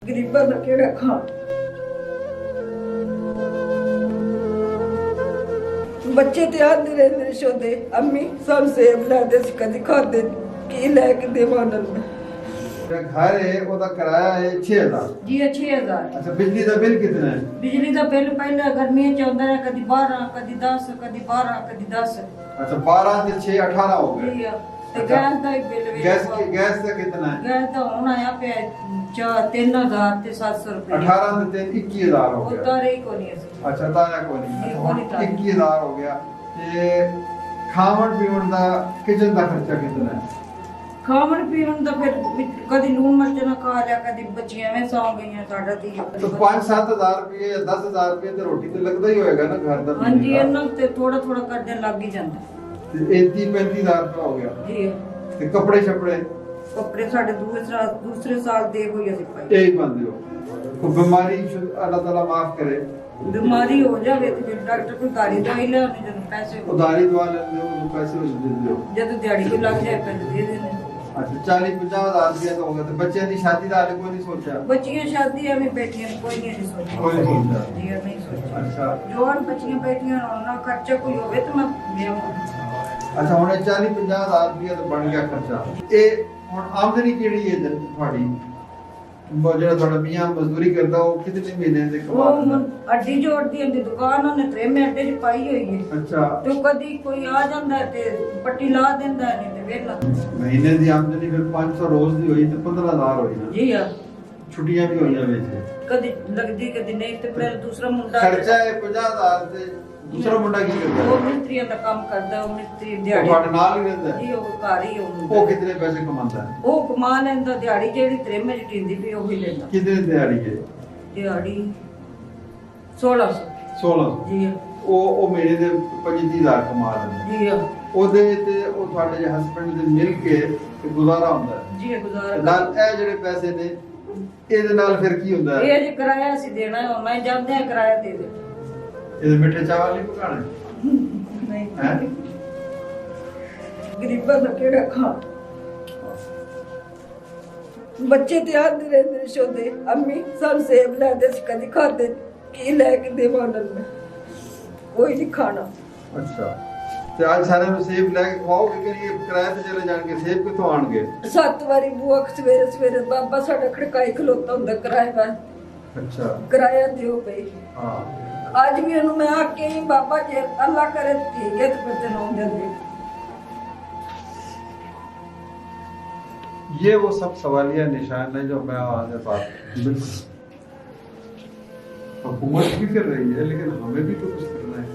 गरीबा दा केड़ा खा बच्चे ते आंदे रहंदे शोदे अम्मी सन सेब ला दे कदी खादे की लेके देवां उन्हां घर है ओदा किराया है 6000 जी 6000। अच्छा बिजली का बिल कितना है? बिजली का बिल पहले गर्मियों च आंदा है कदी 12 कदी 10 कदी 12 कदी 10। अच्छा 12 से 6 18 हो गए। जी ते गैस का ही बिल गैस का कितना है? गैस का होना आया पे 3000 ते 700 रुपए 18 से 21000 हो वो गया। तारे ही को नहीं ऐसे। अच्छा तारा को नहीं, नहीं वो नहीं तारा। 21000 हो गया। ये खावन पीवन का किचन का खर्चा कितना है? खावन पीवन दा फिर कदी लून मिर्च ना खा लिया कदी बच्चियां में सौ गईयां साडा दी तो 5-7 रुपए या 10,000 रुपए तो रोटी तो लगता ही होएगा ना घर का। हां जी इन्ना ते थोड़ा थोड़ा करदे लग ही जांदा। 30-35,000 रुपए हो गया। जी ते कपड़े छपड़े कपड़े साडे दूसरे साल दे कोई असि पाई यही बंदे हो तो बीमारी अल्लाह ताला माफ करे बीमारी हो जावे तो फिर डॉक्टर को गाड़ी दवाई ले आने जब पैसे उधारी दवा लेते हो तो पैसे दे दो। जब दिहाड़ी को लग जाए पैसे दे देने। अच्छा 40-50,000 रुपया तो होगा तो बच्चे की शादी का हाले कोई नहीं सोचा? बच्चियां शादी है में बेटियां कोई नहीं सोचा। कोई नहीं सोचा। जी नहीं सोचा। अच्छा जवान बच्चियां बेटियां ना खर्चा कोई होवे तो मैं देवां। अच्छा हुणे 40-50,000 रुपया तो बन गया खर्चा। ये हुण आमदनी केड़ी है तुम्हारी ਜਿਹੜਾ ਤੁਹਾਡਾ ਮੀਆਂ ਮਜ਼ਦੂਰੀ ਕਰਦਾ ਉਹ ਕਿੰਨੇ ਮਹੀਨੇ ਦੇ ਕਮਾਉਂਦਾ? ਉਹ ਅੱਡੀ ਜੋੜਦੀ ਹੁੰਦੀ ਦੁਕਾਨ ਉਹਨੇ ਤਰੇਵੇਂ ਅੱਡੇ 'ਚ ਪਾਈ ਹੋਈ ਹੈ। ਅੱਛਾ ਤੇ ਕਦੀ ਕੋਈ ਆ ਜਾਂਦਾ ਤੇ ਪੱਟੀ ਲਾ ਦਿੰਦਾ ਨਹੀਂ ਤੇ ਵੇਲਾ। ਮਹੀਨੇ ਦੀ ਆਮਦਨੀ ਫਿਰ 500 ਰੋਜ਼ ਦੀ ਹੋਈ ਤੇ 15,000 ਹੋਈ ਨਾ। ਜੀ ਆ ਛੁੱਟੀਆਂ ਵੀ ਹੋਈਆਂ ਵਿੱਚ ਕਦੀ ਲੱਗਦੀ ਕਦੀ ਨਹੀਂ ਤੇ ਫਿਰ ਦੂਸਰਾ ਮੁੰਡਾ ਖਰਚਾ ਹੈ 50,000 ਤੇ ਦੂਸਰਾ ਮੁੰਡਾ ਕੀ ਕਰਦਾ? ਉਹ ਮਿਸਤਰੀਆਂ ਦਾ ਕੰਮ ਕਰਦਾ ਉਹ ਮਿਸਤਰੀ ਉਹ ਦਿਹਾੜੀ ਤੁਹਾਡੇ ਨਾਲ ਹੀ ਰਹਿੰਦਾ? ਜੀ ਉਹ ਘਰ ਹੀ ਉਹ ਉਹ ਕਿੰਨੇ ਪੈਸੇ ਕਮਾਉਂਦਾ ਹੈ? ਉਹ ਕਮਾ ਲੈਂਦਾ ਦਿਹਾੜੀ ਜਿਹੜੀ ਤਰੇਵੇਂ ਚ ਟਿੰਦੀ ਵੀ ਉਹ ਹੀ ਲੈਂਦਾ ਕਿੰਨੇ ਦਿਹਾੜੀ ਹੈ? ਦਿਹਾੜੀ 1600 1600 ਜੀ ਉਹ ਮਹੀਨੇ ਦੇ 25,000 ਕਮਾ ਲੈਂਦਾ। ਜੀ ਉਹਦੇ ਤੇ ਉਹ ਤੁਹਾਡੇ ਹਸਬੰਡ ਦੇ ਮਿਲ ਕੇ ਤੇ ਗੁਜ਼ਾਰਾ ਹੁੰਦਾ ਹੈ। ਜੀ ਗੁਜ਼ਾਰਾ ਨਾਲ ਇਹ ਜਿਹੜੇ ਪੈਸੇ ਨੇ ਇਹਦੇ ਨਾਲ ਫਿਰ ਕੀ ਹੁੰਦਾ ਹੈ? ਇਹ ਜੇ ਕਿਰਾਇਆ ਸੀ ਦੇਣਾ ਹੈ ਮੈਂ ਜਾਂਦੇ ਆ ਕਿਰਾਇਆ ਦੇ ਦੇ ਇਹਦੇ ਮਿੱਠੇ ਚਾਵਲ ਨਹੀਂ ਪਕਾਣੇ ਨਹੀਂ ਹੈ? गरीबा दा केड़ा खा बच्चे ते आंदे रहंदे शोदे अम्मी सन सेब ला दे कदी खादे की लेके देवां उन्हां कोई नहीं खाना। ਅੱਛਾ ਤੇ ਅੱਜ ਸਾਰਿਆਂ ਨੂੰ ਸੇਬ ਲੈ ਕੇ ਖਵਾਓਗੇ ਕਿ ਇਹ ਕਿਰਾਏ ਤੇ ਚਲੇ ਜਾਣਗੇ? ਸੇਬ ਕਿੱਥੋਂ ਆਣਗੇ? 7 ਵਾਰੀ ਬੂਆ ਸਵੇਰੇ ਸਵੇਰੇ ਬਾਬਾ ਸਾਡਾ ਖੜਕਾਈ ਖਲੋਤਾ ਹੁੰਦਾ ਕਿਰਾਏ ਦਾ ਅੱਛਾ ਕਿਰਾਇਆ ਦਿਓ ਪਈ। हाँ आज भी उन्होंने मैं आके ही बाबा जी अल्लाह करे ठीक है तो फिर तेन दे ये वो सब सवालिया निशान है जो मैं आने पास हुकूमत भी कर रही है लेकिन हमें भी तो कुछ करना है।